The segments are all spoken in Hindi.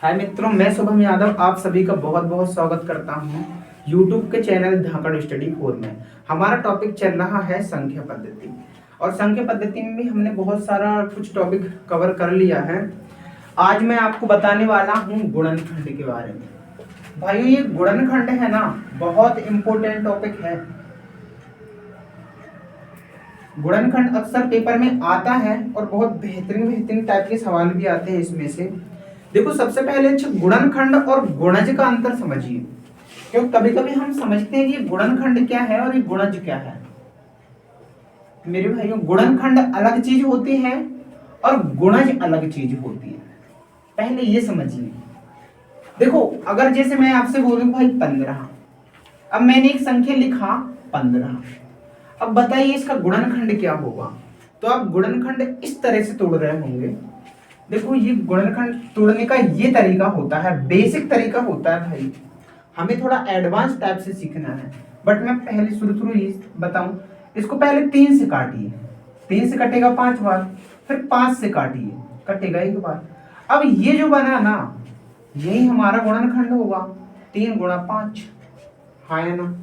हाय मित्रों, मैं शुभम यादव आप सभी का बहुत बहुत स्वागत करता हूं YouTube के चैनल धाकड़ स्टडी 4 में। हमारा टॉपिक चल रहा है संख्या पद्धति और संख्या पद्धति में भी हमने बहुत सारा कुछ टॉपिक कवर कर लिया है। आज मैं आपको बताने वाला हूं गुणनखंड के बारे में। भाइयों, ये गुणनखंड है ना, बहुत इंपॉर्टेंट टॉपिक है। गुणनखंड अक्सर पेपर में आता है और बहुत बेहतरीन बेहतरीन टाइप के सवाल भी आते हैं इसमें से। देखो, सबसे पहले गुणनखंड और गुणज का अंतर समझिए, क्योंकि कभी कभी हम समझते हैं कि गुणनखंड क्या है और ये गुणज क्या है। मेरे भाइयों, गुणनखंड अलग चीज होती है और गुणज अलग चीज होती है। पहले ये समझिए। देखो, अगर जैसे मैं आपसे बोलूं भाई 15, अब मैंने एक संख्या लिखा 15, अब बताइए इसका गुणनखंड क्या होगा। तो आप गुणनखंड इस तरह से तोड़ रहे होंगे। देखो, ये गुणनखंड तोड़ने का ये तरीका होता है, बेसिक तरीका होता है भाई। हमें थोड़ा एडवांस टाइप से सीखना है, बट मैं पहले शुरू ये बताऊं। इसको पहले 3 से काटिए, 3 से कटेगा 5 बार, फिर 5 से काटिए, कटेगा 1 बार। अब ये जो बना ना, यही हमारा गुणनखंड होगा। 3 गुणा 5, हाँ या ना।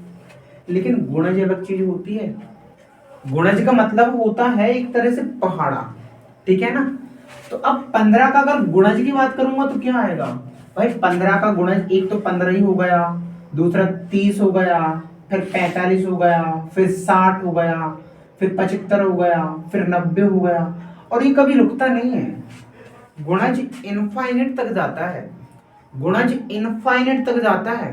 लेकिन गुणज अलग चीज होती है। गुणज का मतलब होता है एक तरह से पहाड़ा, ठीक है ना। तो अब 15 का अगर गुणज की बात करूंगा तो क्या आएगा भाई। 15 का गुणज एक तो 15 ही हो गया, दूसरा 30 हो गया, फिर 45 हो गया, फिर 60 हो गया, फिर 75 हो गया, फिर 90 हो गया, और ये कभी रुकता नहीं है। गुणज इनफाइनिट तक जाता है, गुणज इनफाइनिट तक जाता है।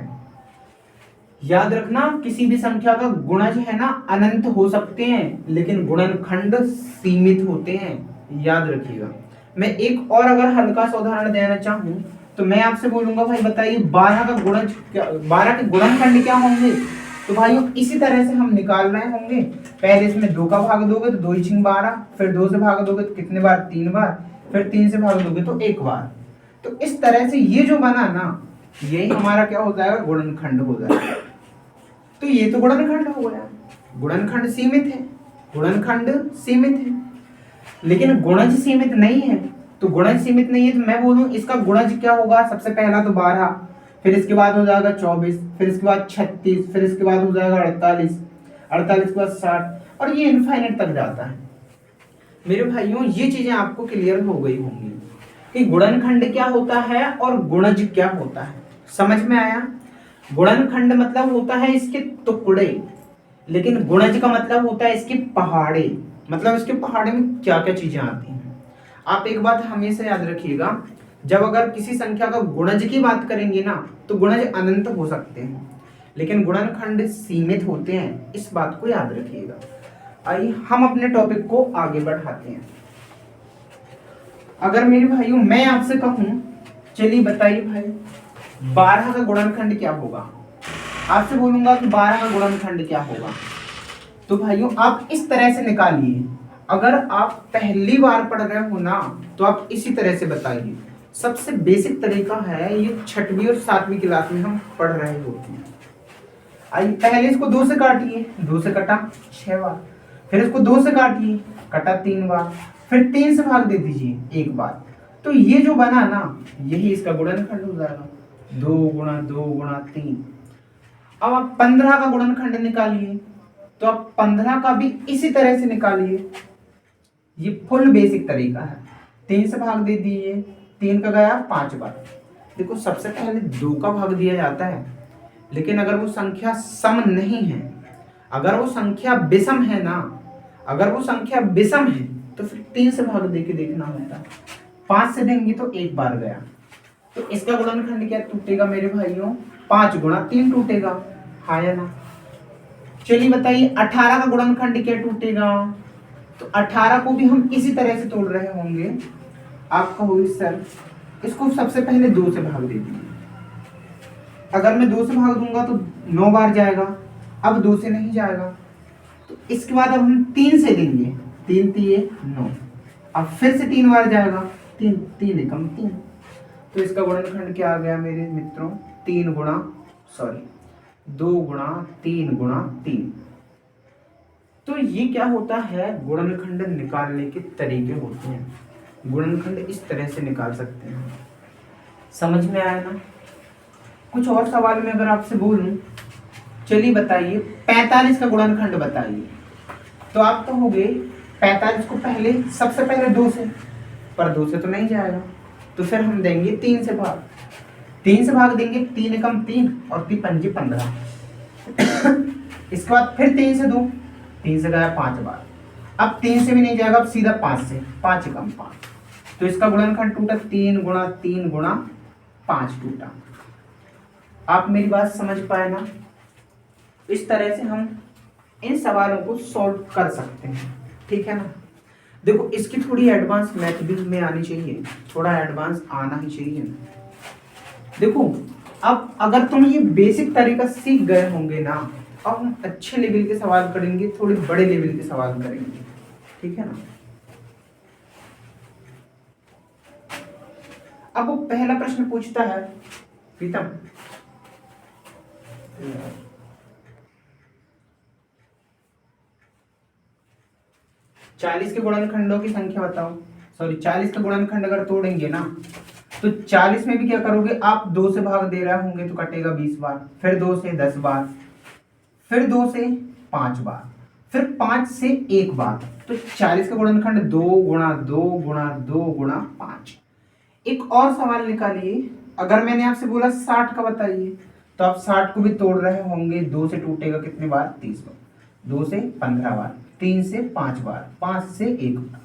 याद रखना, किसी भी संख्या का गुणज है ना अनंत हो सकते हैं, लेकिन गुणनखंड सीमित होते हैं। याद रखिएगा। मैं एक और अगर हल्का सा उदाहरण देना चाहूं तो मैं आपसे बोलूंगा भाई बताइए 12 का गुणज क्या, 12 के गुणनखंड क्या होंगे। तो भाइयों इसी तरह से हम निकाल रहे होंगे। पहले इसमें 2 का भाग दोगे तो 2 × 12, फिर 2 से भाग दोगे तो कितने बार, 3 बार, फिर 3 से भाग दोगे तो 1 बार। तो इस तरह से ये जो बना ना, यही हमारा क्या हो जाएगा, गुणनखंड हो जाएगा। तो ये तो गुणनखंड हो गया। गुणनखंड सीमित है, गुणनखंड सीमित है, लेकिन गुणज सीमित नहीं है। तो गुणज सीमित नहीं है तो मैं बोलूं इसका गुणज क्या होगा। सबसे पहला तो 12, फिर इसके बाद हो जाएगा 24, फिर इसके बाद 36, फिर इसके बाद हो जाएगा 48, 48 के बाद 60, और ये इनफाइनाइट तक जाता है। मेरे भाइयों, ये चीजें आपको क्लियर हो गई होंगी कि गुणनखंड क्या होता है और गुणज क्या होता है। समझ में आया। गुणनखंड मतलब होता है इसके टुकड़े, लेकिन गुणज का मतलब होता है इसके पहाड़े। मतलब इसके पहाड़े में क्या क्या चीजें आती हैं। आप एक बात हमेशा याद रखिएगा, जब अगर किसी संख्या का गुणज की बात करेंगे ना, तो गुणज अनंत हो सकते हैं, लेकिन गुणनखंड सीमित होते हैं। इस बात को याद रखिएगा। आइए हम अपने टॉपिक को आगे बढ़ाते हैं। अगर मेरे भाइयों मैं आपसे कहूं, चलिए बताइए भाई 12 का गुणनखंड क्या होगा। आपसे बोलूंगा कि 12 का गुणनखंड क्या होगा, तो भाइयों आप इस तरह से निकालिए। अगर आप पहली बार पढ़ रहे हो ना, तो आप इसी तरह से बताइए। सबसे बेसिक तरीका है, ये 6वीं और 7वीं क्लास में हम पढ़ रहे होते हैं। आइए पहले इसको 2 से काटिए, 2 से कटा 6 बार, फिर इसको 2 से काटिए, कटा 3 बार, फिर 3 से भाग दे दीजिए 1 बार। तो ये जो बना ना, यही इसका गुणनखंड हो जाएगा। 2 गुणा 2 गुणा 3। अब आप 15 का गुणनखंड निकालिए, तो आप 15 का भी इसी तरह से निकालिए। ये फुल बेसिक तरीका है। 3 से भाग दे दिए, 3 का गया 5 बार। देखो, सबसे पहले 2 का भाग दिया जाता है, लेकिन अगर वो संख्या सम नहीं है, अगर वो संख्या विषम है ना, अगर वो संख्या विषम है तो फिर 3 से भाग दे के देखना होता है। 5 से देंगे तो 1 बार गया। तो इसका गुणनखंड क्या टूटेगा मेरे भाइयों, 5 गुणा 3 टूटेगा, हाँ या ना। चलिए बताइए 18 का गुणनखंड क्या टूटेगा। तो 18 को भी हम इसी तरह से तोड़ रहे होंगे। आप कहोगे सर इसको सबसे पहले 2 से भाग दे दीजिए। अगर मैं 2 से भाग दूंगा तो 9 बार जाएगा, अब 2 से नहीं जाएगा। तो इसके बाद अब हम 3 से देंगे, 3 3 9, अब फिर से 3 बार जाएगा, 3 3 एकम 3। तो इसका गुणनखंड क्या आ गया मेरे मित्रों, 2 गुणा 3 गुणा 3। तो ये क्या होता है, गुणनखंड निकालने के तरीके होते हैं। गुणनखंड इस तरह से निकाल सकते हैं। समझ में आया ना? कुछ और सवाल में अगर आपसे बोलूं, चलिए बताइए 45 का गुणनखंड बताइए, तो आप कहोगे 45 को पहले सबसे पहले 2 से, पर 2 से तो नहीं जाएगा, तो फिर हम देंगे 3 से भाग। 3 से भाग देंगे, 3 एकम 3 और 3 पंजे 15। इसके बाद फिर 3 से 2, 3 से गया 5 बार, अब 3 से भी नहीं जाएगा, अब सीधा 5 से, 5 एकम 5, तो इसका गुणनखंड टूटा 3 गुणा 3 गुणा 5 टूटा। आप मेरी बात समझ पाए ना? इस तरह से हम इन सवालों को सॉल्व कर सकते हैं, ठीक है ना? देखो इसकी थोड़ी एडवांस मैथ भी हमें आनी चाहिए, थोड़ा एडवांस आना ही चाहिए। देखो अब अगर तुम ये बेसिक तरीका सीख गए होंगे ना, अब हम अच्छे लेवल के सवाल करेंगे, थोड़े बड़े लेवल के सवाल करेंगे, ठीक है ना? अब वो पहला प्रश्न पूछता है, प्रीतम 40 के गुणनखंडों की संख्या बताओ। सॉरी 40 का गुणनखंड अगर तोड़ेंगे ना, तो 40 में भी क्या करोगे आप, 2 से भाग दे रहे होंगे तो कटेगा 20 बार, फिर 2 से 10 बार, फिर 2 से 5 बार, फिर 5 से 1 बार। तो 40 का गुणनखंड 2 गुणा 2 गुणा 2 गुणा 5। एक और सवाल निकालिए, अगर मैंने आपसे बोला 60 का बताइए, तो आप 60 को भी तोड़ रहे होंगे, 2 से टूटेगा कितने बार, 30 बार, 2 से 15 बार, 3 से 5 बार, 5 से 1 बार।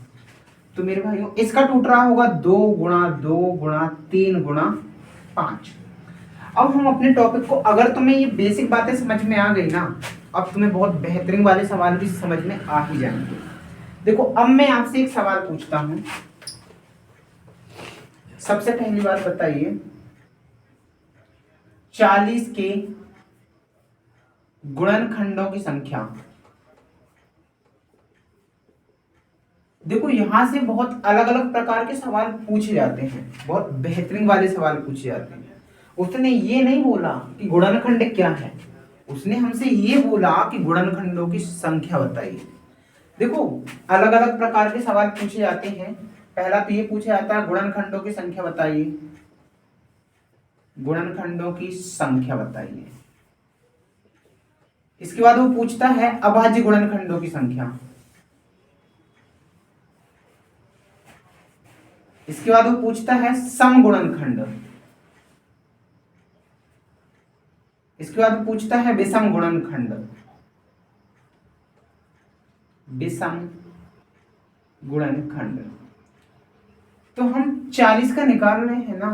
तो मेरे भाइयों इसका टूट रहा होगा 2 गुणा 2 गुणा 3 गुणा 5। अब हम अपने टॉपिक को, अगर तुम्हें ये बेसिक बातें समझ में आ गई ना, अब तुम्हें बहुत बेहतरीन वाले सवाल भी समझ में आ ही जाएंगे। देखो अब मैं आपसे एक सवाल पूछता हूं, सबसे पहली बात बताइए 40 के गुणनखंडों की संख्या। देखो यहां से बहुत अलग अलग प्रकार के सवाल पूछे जाते हैं, बहुत बेहतरीन वाले सवाल पूछे जाते हैं। उसने ये नहीं बोला कि गुणनखंड क्या है, उसने हमसे ये बोला कि गुणनखंडों की संख्या बताइए। देखो अलग अलग प्रकार के सवाल पूछे जाते हैं। पहला तो ये पूछा जाता है गुणनखंडों की संख्या बताइए, गुणनखंडों की संख्या बताइए। इसके बाद वो पूछता है अभाज्य गुणनखंडों की संख्या। इसके बाद वो पूछता है सम गुणनखंड। इसके बाद वो पूछता है विषम गुणनखंड, विषम गुणनखंड। तो हम 40 का निकाल रहे हैं ना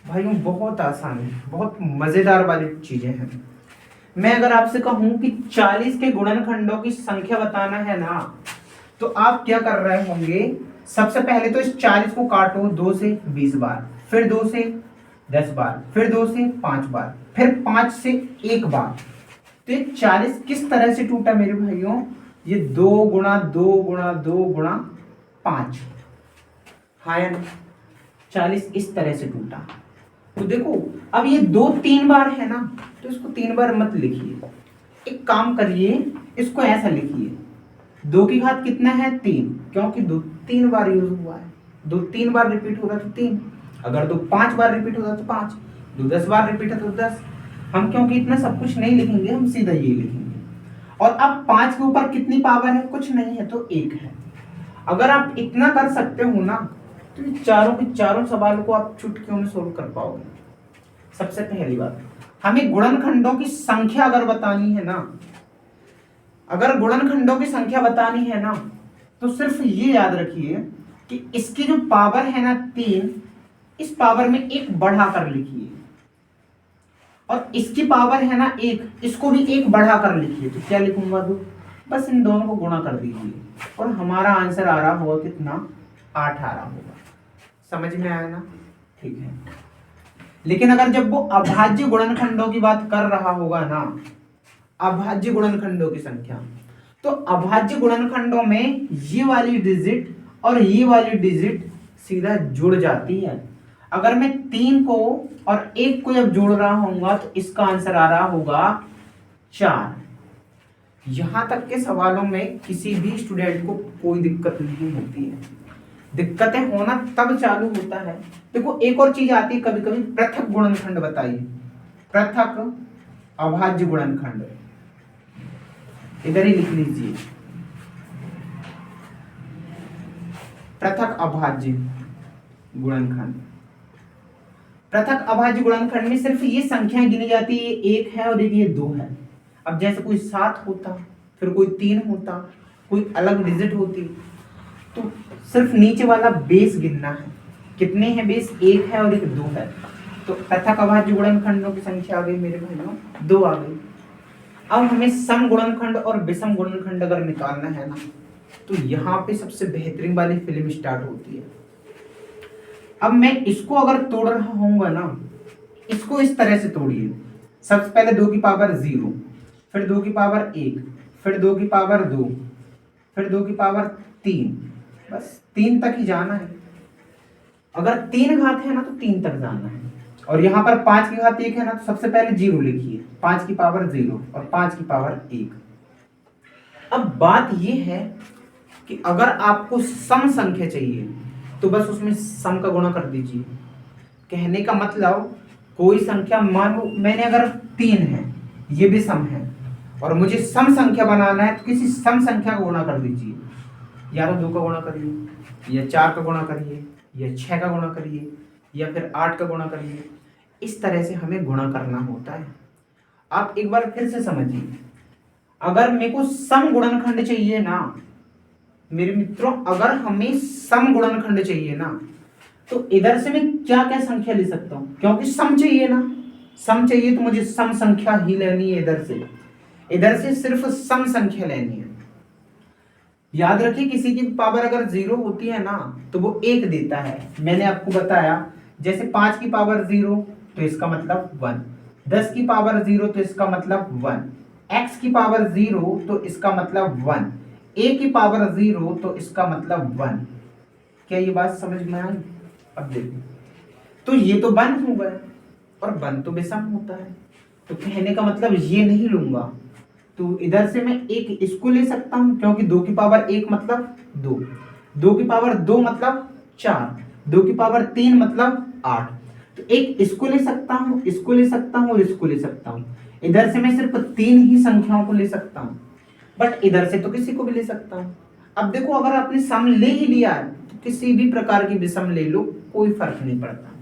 भाइयों, बहुत आसान है, बहुत मजेदार वाली चीजें हैं। मैं अगर आपसे कहूं कि 40 के गुणनखंडों की संख्या बताना है ना, तो आप क्या कर रहे होंगे, सबसे पहले तो इस 40 को काटो 2 से 20 बार, फिर 2 से 10 बार, फिर 2 से 5 बार, फिर 5 से 1 बार। तो ये 40 किस तरह से टूटा मेरे भाइयों, ये 2 गुणा 2 गुणा 2 गुणा 5, हाँ या नहीं? 40 इस तरह से टूटा। तो देखो अब ये 2-3 बार है ना, तो इसको 3 बार मत लिखिए, एक काम करिए इसको ऐसा लिखिए, 2 की घात कितना है 3, क्योंकि 2-3 बार यूज हुआ है, 2-3 बार रिपीट होगा तो 3, अगर 2 5 बार रिपीट होगा तो 5, 2 10 बार रिपीट है तो 10। हम क्योंकि इतना सब कुछ नहीं लिखेंगे, हम सीधा ये लिखेंगे। और अब 5 के ऊपर कितनी पावर है, कुछ नहीं है तो 1 है। अगर आप इतना कर सकते हो ना, तो ये चारों के चारों सवाल को आप चुटकियों में सोल्व कर पाओगे। सबसे पहली बात, हमें गुणनखंडों की संख्या अगर बतानी है ना, अगर गुणनखंडों की संख्या बतानी है ना, तो सिर्फ ये याद रखिए कि इसकी जो पावर है ना 3, इस पावर में 1 बढ़ा कर लिखिए, और इसकी पावर है ना 1, इसको भी 1 बढ़ा कर लिखिए। तो क्या लिखूंगा, तो बस इन दोनों को गुणा कर दीजिए और हमारा आंसर आ रहा होगा कितना, 8 आ रहा होगा। समझ में आया ना? ठीक है। लेकिन अगर जब वो अभाज्य गुणनखंडों की बात कर रहा होगा ना, अभाज्य गुणनखंडों की संख्या, तो अभाज्य गुणनखंडों में ये वाली डिजिट और ये वाली डिजिट सीधा जुड़ जाती है। अगर मैं 3 को और 1 को जब जोड़ रहा होऊंगा तो इसका आंसर आ रहा होगा 4। यहां तक के सवालों में किसी भी स्टूडेंट को कोई दिक्कत नहीं होती है। दिक्कतें होना तब चालू होता है। देखो एक और चीज आती है कभी कभी, पृथक गुणनखंड बताइए, पृथक अभाज्य गुणनखंड, इधर ही लिख लीजिए, पृथक अभाज्य गुणनखंड। पृथक अभाज्य गुणनखंड में सिर्फ ये संख्याएं गिनी जाती है, ये 1 है और ये 2 है। अब जैसे कोई 7 होता, फिर कोई 3 होता, कोई अलग डिजिट होती, तो सिर्फ नीचे वाला बेस गिनना है, कितने हैं बेस, 1 है और 2 है। तो पृथक अभाज्य गुणनखंडों की संख्या आ गई मेरे भाइयों 2 आ गई। अब हमें सम गुणनखंड और विषम गुणनखंड अगर निकालना है ना, तो यहाँ पे सबसे बेहतरीन वाली फिल्म स्टार्ट होती है। अब मैं इसको अगर तोड़ रहा हूँगा ना, इसको इस तरह से तोड़िए, सबसे पहले 2 की पावर 0, फिर 2 की पावर 1, फिर 2 की पावर 2, फिर 2 की पावर 3, बस 3 तक ही जाना है। अगर 3 घात है ना तो 3 तक जाना है। और यहाँ पर 5 की घात 1 है ना, तो सबसे पहले 0 लिखिए, 5 की पावर 0 और 5 की पावर 1। अब बात यह है कि अगर आपको सम संख्या चाहिए तो बस उसमें सम का गुणा कर दीजिए। कहने का मतलब कोई संख्या, मान लो मैंने अगर 3 है, ये भी सम है, और मुझे सम संख्या बनाना है, तो किसी सम संख्या का गुणा कर दीजिए। या तो 2 का गुणा करिए, या 4 का गुणा करिए, या 6 का गुणा करिए, या फिर 8 का गुणा करिए। इस तरह से हमें गुणा करना होता है। आप एक बार फिर से समझिए, अगर मेरे को सम गुणनखंड चाहिए ना मेरे मित्रों, अगर हमें सम गुणनखंड चाहिए ना, तो इधर से मैं क्या क्या संख्या ले सकता हूं, क्योंकि सम चाहिए ना, सम चाहिए तो मुझे सम संख्या ही लेनी है। इधर से सिर्फ सम संख्या लेनी है। याद रखिए, किसी की पावर अगर 0 होती है ना, तो वो 1 देता है। मैंने आपको बताया, जैसे 5 की पावर 0 तो इसका मतलब 1, 10 की पावर 0 तो इसका मतलब 1, x की पावर 0 तो इसका मतलब 1, a की पावर 0 तो इसका मतलब 1। क्या ये बात समझ में आई? अब देखो, तो ये तो 1 हो गया, और 1 तो विषम होता है, तो कहने का मतलब ये नहीं लूंगा, तो इधर से मैं एक इसको ले सकता हूं, क्योंकि 2 की पावर 1 मतलब 2, 2 की पावर 2 मतलब 4, 2 की पावर 3 मतलब 8। तो एक इसको ले सकता हूं, इसको ले सकता हूं और इसको ले सकता हूं। इधर से मैं सिर्फ 3 ही संख्याओं को ले सकता हूं, बट इधर से तो किसी को भी ले सकता हूं। अब देखो, अगर आपने सम ले ही लिया है, तो किसी भी प्रकार की विषम ले लो, कोई फर्क नहीं पड़ता।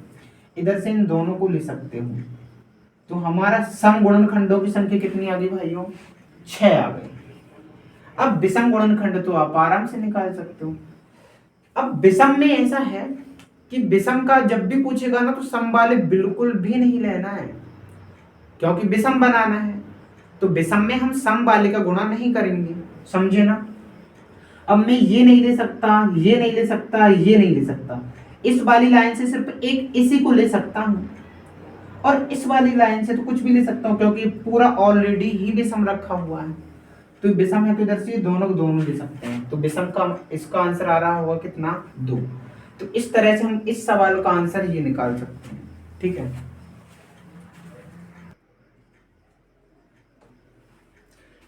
इधर से इन दोनों को ले सकते हो, तो हमारा सम गुणनखंडों की संख्या कितनी आ गई भाइयों? 6 आ गई। अब विषम गुणनखंड तो आप आराम से निकाल सकते हो। अब विषम में ऐसा है कि विषम का जब भी पूछेगा ना, तो सम वाले बिल्कुल भी नहीं लेना है, क्योंकि विषम बनाना है। तो विषम में हम सम वाले का गुणा नहीं करेंगे, समझे ना? अब मैं ये नहीं ले सकता, ये नहीं ले सकता, ये नहीं ले सकता। इस वाली लाइन से सिर्फ एक इसी को ले सकता हूं, और इस वाली लाइन से तो कुछ भी ले सकता हूं, क्योंकि पूरा ऑलरेडी ही विषम रखा हुआ है। तो विषम है तो इधर से दोनों को दोनों ले सकते हैं। तो विषम का इसका आंसर आ रहा होगा कितना? 2। तो इस तरह से हम इस सवाल का आंसर ये निकाल सकते हैं। ठीक है,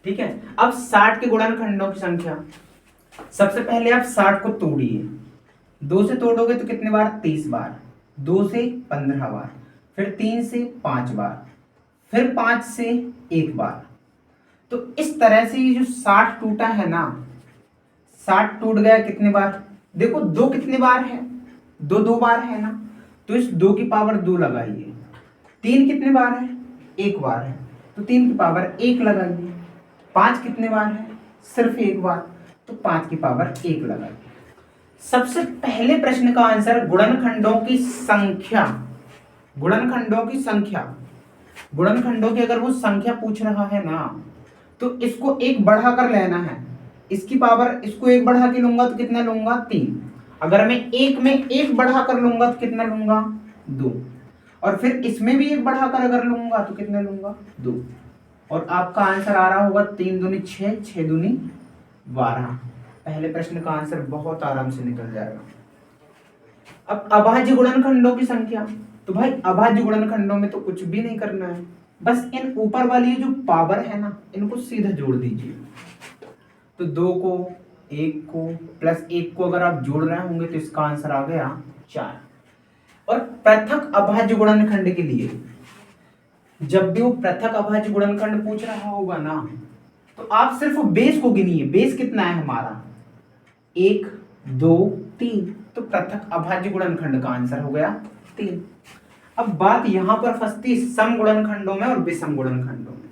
ठीक है। अब 60 के गुणनखंडों की संख्या, सबसे पहले आप 60 को तोड़िए। 2 से तोड़ोगे तो कितने बार? 30 बार। 2 से 15 बार, फिर 3 से 5 बार, फिर 5 से 1 बार। तो इस तरह से ये जो 60 टूटा है ना, 60 टूट गया कितने बार? देखो 2 कितने बार है? 2 2 बार है ना, तो इस 2 की पावर 2 लगाइए। 3 कितने बार है? 1 बार है, तो 3 की पावर 1 लगाइए। 5 कितने बार है? सिर्फ 1 बार, तो 5 की पावर 1 लगाइए। सबसे पहले प्रश्न का आंसर गुणनखंडों की संख्या, गुणनखंडों की संख्या, गुणनखंडों की अगर वो संख्या पूछ रहा है ना, तो इसको 1 बढ़ा कर लेना है। इसकी पावर, इसको 1 बढ़ा के लूंगा तो कितना लूंगा? 3। अगर मैं 1 में 1 बढ़ा कर लूंगा तो कितना लूंगा? 2। और फिर इसमें भी 1 बढ़ा कर अगर लूंगा तो कितना लूंगा? 2। और आपका आंसर आ रहा होगा 3 दूनी 6, 6 दूनी 12। पहले प्रश्न का आंसर बहुत आराम से निकल जाएगा। अब अभाज्य गुणनखंडों की संख्या, तो भाई अभाज्य गुणनखंडों में तो कुछ भी नहीं करना है, बस इन ऊपर वाली जो पावर है ना, इनको सीधा जोड़ दीजिए। तो 2 को 1 को प्लस 1 को अगर आप जोड़ रहे होंगे तो इसका आंसर आ गया 4। और पृथक अभाज्य गुणनखंड के लिए जब भी वो पृथक अभाज्य गुणनखंड पूछ रहा होगा ना, तो आप सिर्फ बेस को गिनिए। बेस कितना है हमारा? 1 2 3। तो पृथक अभाज्य गुणनखंड का आंसर हो गया 3। अब बात यहां पर फंसती सम गुणनखंडों में और विषम गुणनखंडों में।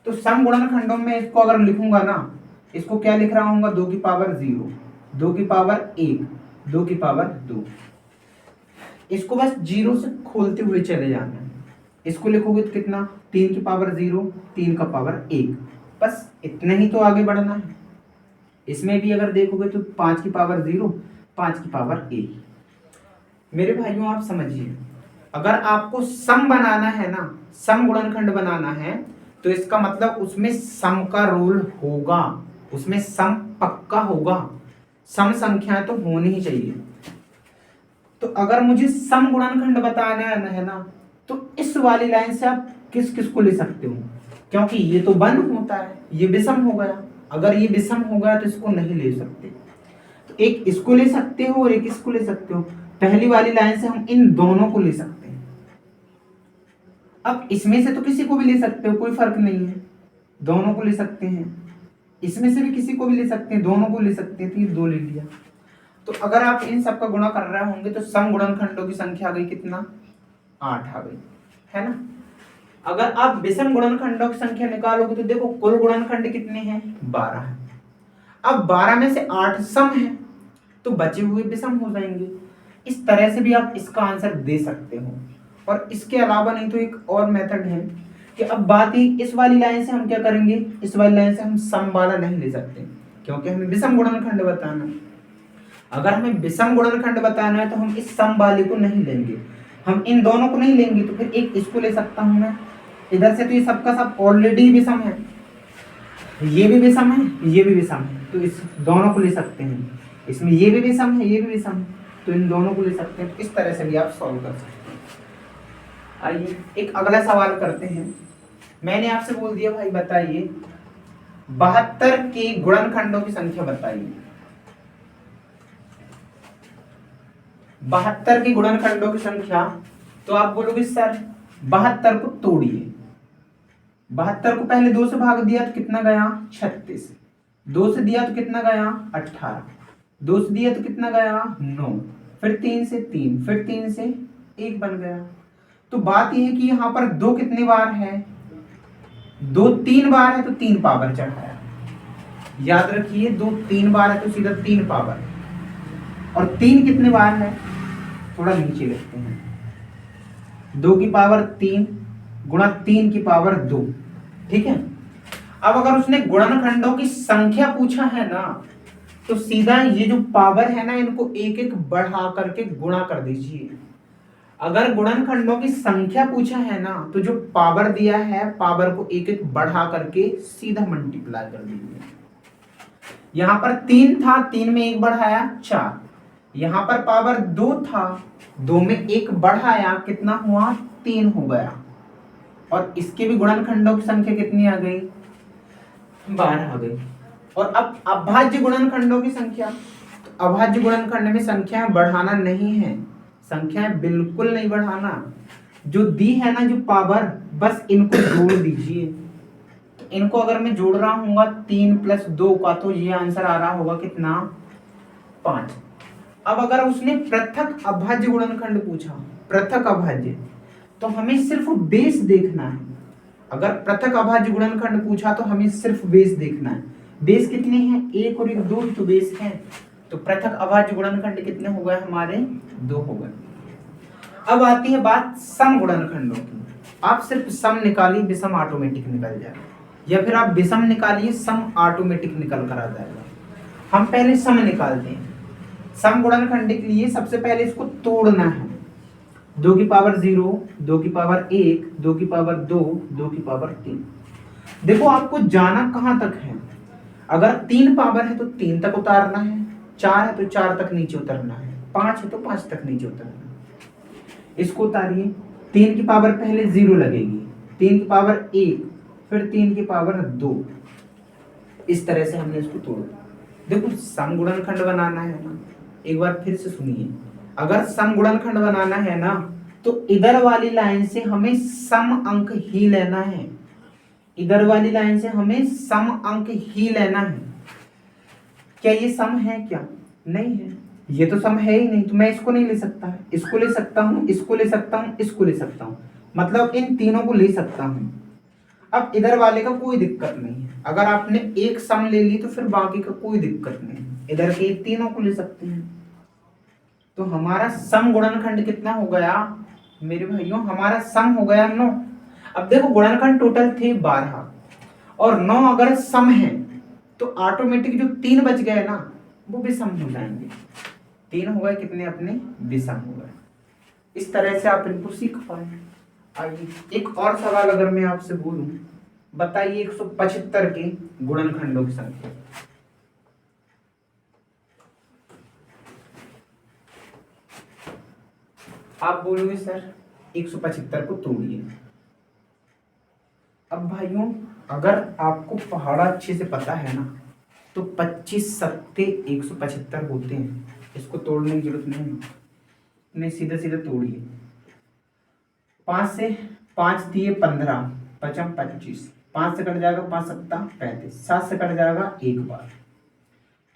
तो सम गुणनखंडों में इसको अगर लिखूंगा ना, इसको क्या लिख रहा हूँ? 2 की पावर 0, 2 की पावर 1, 2 की पावर 2। इसको बस 0 से खोलते हुए चले जाना है। इसको लिखोगे तो कितना? 3 की पावर 0, 3 का पावर 1। बस इतना ही तो आगे बढ़ना है। इसमें भी अगर देखोगे तो 5 की पावर 0, 5 की पावर 1। मेरे भाइयों आप समझिए, अगर आपको सम बनाना है ना, सम गुणनखंड बनाना है, तो इसका मतलब उसमें सम का रोल होगा, उसमें सम पक्का होगा। सम संख्या तो होनी ही चाहिए। तो अगर मुझे सम गुणनखंड बताना है ना, तो इस वाली लाइन से आप किस किस को ले सकते हो, क्योंकि ये तो वन होता है, ये विषम हो गया। अगर ये विषम हो गया तो इसको नहीं ले सकते। तो एक इसको ले सकते हो और एक इसको ले सकते हो। पहली वाली लाइन से हम इन दोनों को ले सकते हैं। अब इसमें से तो किसी को भी ले सकते हो, कोई फर्क नहीं है, दोनों को ले सकते हैं। इसमें से भी किसी को भी ले सकते हैं, दोनों को ले सकते हैं। तो ये 2 ले लिया। तो अगर आप इन सब का गुणा कर रहे होंगे तो सम गुणनखंडों की संख्या आ गई कितना? 8 आ गई, है ना। अगर आप विषम गुणनखंडों की संख्या निकालोगे तो देखो कुल गुणनखंड कितने हैं? 12 है। अब 12 में से 8 सम है, तो बचे हुए विषम हो जाएंगे। इस तरह से भी आप इसका आंसर दे सकते हो। और इसके अलावा नहीं तो एक और मेथड है कि अब बात ही इस वाली लाइन से हम क्या करेंगे, इस वाली लाइन से हम सम वाला नहीं ले सकते, क्योंकि हमें विषम गुणनखंड बताना है। अगर हमें विषम गुणनखंड बताना है तो हम इस सम वाले को नहीं लेंगे, हम इन दोनों को नहीं लेंगे। तो फिर एक इसको ले सकता हूं मैं इधर से। तो ये सबका सब ऑलरेडी विषम है, ये भी विषम है, ये भी विषम है, तो इस दोनों को ले सकते हैं। इसमें ये भी विषम है, ये भी विषम है, तो इन दोनों को ले सकते हैं। इस तरह से भी आप सॉल्व कर सकते हैं। आइए एक अगला सवाल करते हैं। मैंने आपसे बोल दिया भाई बताइए 72 के गुणनखंडों की संख्या बताइए। 72 के गुणनखंडों की संख्या, तो आप बोलोगे सर 72 को तोड़िए। 72 को पहले 2 से भाग दिया तो कितना गया? 36। 2 से दिया तो कितना गया? 18। 2 से दिया तो कितना गया? 9। फिर 3 से 3, फिर 3 से 1 बन गया। तो बात यह है कि यहाँ पर 2 कितने बार है? 2 3 बार है, तो 3 पावर चढ़ाया। याद रखिए 2 3 बार है तो सीधा 3 पावर। और 3 कितने बार है? थोड़ा नीचे लिखते हैं। 2 की पावर 3 गुणा 3 की पावर 2। ठीक है। अब अगर उसने गुणनखंडों की संख्या पूछा है ना, तो सीधा ये जो पावर है ना, इनको एक एक बढ़ा करके गुणा कर दीजिए। अगर गुणनखंडों की संख्या पूछा है ना, तो जो पावर दिया है पावर को एक एक बढ़ा करके सीधा मल्टीप्लाई कर दीजिए। यहां पर 3 था, 3 में 1 बढ़ाया 4। यहां पर पावर 2 था, 2 में 1 बढ़ाया, कितना हुआ? 3 हो गया। और इसके भी गुणनखंडों की संख्या कितनी आ गई? 12 आ गई। और अब अभाज्य गुणनखंडों की संख्या, तो अभाज्य गुणनखंड में संख्याएं बढ़ाना नहीं है, संख्याएं बिल्कुल नहीं बढ़ाना। जो दी है ना जो पावर, बस इनको जोड़ दीजिए। तो इनको अगर मैं जोड़ रहा हूँ 3 + 2 का, तो ये आंसर आ रहा होगा कितना? 5। अब अगर उसने पृथक अभाज्य गुणनखंड पूछा, पृथक अभाज्य, तो हमें सिर्फ बेस देखना है। अगर पृथक अभाज्य गुणनखंड पूछा तो हमें सिर्फ बेस देखना है। बेस कितने हैं? 1 और 1 2 तो बेस है। तो पृथक अभाज्य गुणनखंड कितने हो गए हमारे? 2 हो गए। अब आती है बात सम गुणनखंडों की। आप सिर्फ सम निकालिए, विषम ऑटोमेटिक निकल जाएगा, या फिर आप विषम निकालिए, सम ऑटोमेटिक निकल कर आ जाएगा। हम पहले सम निकालते हैं। सम गुणनखंड के लिए सबसे पहले इसको तोड़ना है। 2 की पावर 0, 2 की पावर 1, 2 की पावर 2, 2 की पावर 3। देखो आपको जाना कहां तक है। अगर 3 पावर है तो 3 तक उतारना है, 4 है तो 4 तक नीचे उतरना है, 5 है तो 5 तक नीचे उतरना है। इसको उतारिए। 3 की पावर पहले 0 लगेगी, 3 की पावर 1, फिर 3 की पावर 2। इस तरह से हमने इसको तोड़ा। देखो सम गुणनखंड बनाना है ना, एक बार फिर से सुनिए, अगर सम गुणनखंड बनाना है ना तो इधर वाली लाइन से हमें सम अंक ही लेना है, इधर वाली लाइन से हमें सम अंक ही लेना है। क्या ये सम है? क्या नहीं है, ये तो सम है ही नहीं, तो मैं इसको नहीं ले सकता, इसको ले सकता हूं, इसको ले सकता हूं, इसको ले सकता हूं, मतलब इन तीनों को ले सकता हूं। अब इधर वाले का कोई दिक्कत नहीं है, अगर आपने एक सम ले ली तो फिर बाकी का कोई दिक्कत नहीं है, इधर के तीनों को ले सकते हैं। तो हमारा सम गुणनखंड कितना हो गया मेरे भाइयों? हमारा सम हो गया 9। अब देखो गुणनखंड टोटल थे 12 और 9 अगर सम है तो ऑटोमेटिक जो 3 बच गए ना वो विषम हो जाएंगे। 3 हो गए कितने अपने? विषम हो गए। इस तरह से आप इनको सीख पाए। आइए एक और सवाल अगर मैं आपसे बोलूं, बताइए 175 के गुणनखंडों की संख्या। आप बोलोगे सर 175 को तोड़िए। अब भाइयों अगर आपको पहाड़ा अच्छे से पता है ना तो 25 सत्ते 175 होते हैं, इसको तोड़ने की जरूरत नहीं, सीधे सीधे तोड़िए। 5 से 5 दिए 15, पचम 25, 5 से कट जाएगा 5 सत्ता 35, 7 से कट जाएगा 1 बार।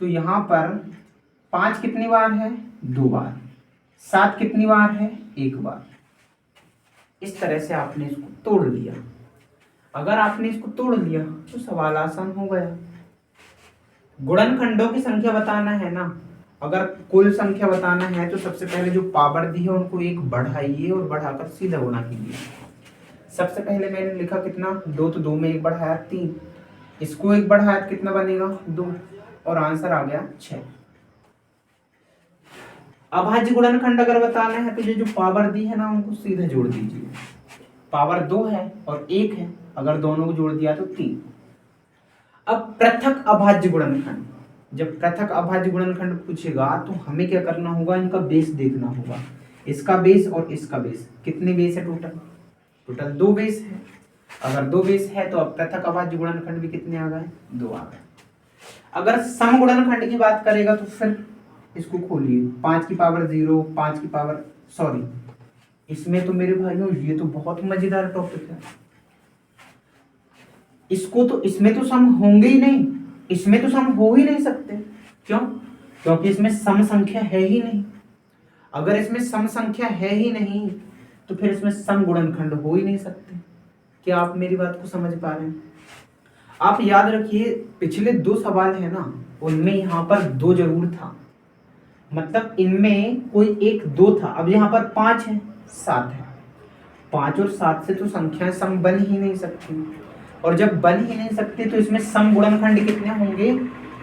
तो यहाँ पर 5 कितनी बार है? 2 बार। 7 कितनी बार है? 1 बार। इस तरह से आपने इसको तोड़ लिया। अगर आपने इसको तोड़ लिया तो सवाल आसान हो गया। गुणनखंडों की संख्या बताना है ना, अगर कुल संख्या बताना है तो सबसे पहले जो पावर दी है उनको 1 बढ़ाइए और बढ़ाकर सीधा गुणा कीजिए। सबसे पहले मैंने लिखा कितना? 2, तो 2 में 1 बढ़ाया 3, इसको 1 बढ़ाया तो कितना बनेगा? 2, और आंसर आ गया 6। अभाज्य गुणनखंड अगर बताना है तो ये जो पावर दी है ना उनको सीधे जोड़ दीजिए। पावर 2 है और 1 है, अगर दोनों को जोड़ दिया तो 3। अब पृथक अभाज्य गुणनखंड, जब पृथक अभाज्य गुणनखंड पूछेगा तो हमें क्या करना होगा? इनका बेस देखना होगा, इसका बेस और इसका बेस। कितने बेस है टोटल? टोटल 2 बेस है। अगर 2 बेस है तो अब पृथक अभाज्य गुणनखंड भी कितने आ गए? 2 आ गए। अगर सम गुणनखंड की बात करेगा तो फिर इसको खोलिए, 5 की पावर 0, 5 की पावर सॉरी, इसमें तो मेरे भाइयों ये तो बहुत मजेदार टॉपिक है। इसको तो इसमें तो सम होंगे ही नहीं, इसमें तो सम हो ही नहीं सकते। क्यों? क्योंकि इसमें सम संख्या है ही नहीं। अगर इसमें सम संख्या है ही नहीं तो फिर इसमें सम गुणनखंड हो ही नहीं सकते। क्या आप मेरी बात को समझ पा रहे हैं? आप याद रखिए पिछले 2 सवाल है ना उनमें यहाँ पर 2 जरूर था, मतलब इनमें कोई 1 2 था। अब यहाँ पर 5 है 7 है, 5 और 7 से तो संख्याएं सम बन ही नहीं सकती, और जब बन ही नहीं सकती तो इसमें सम गुणनखंड कितने होंगे?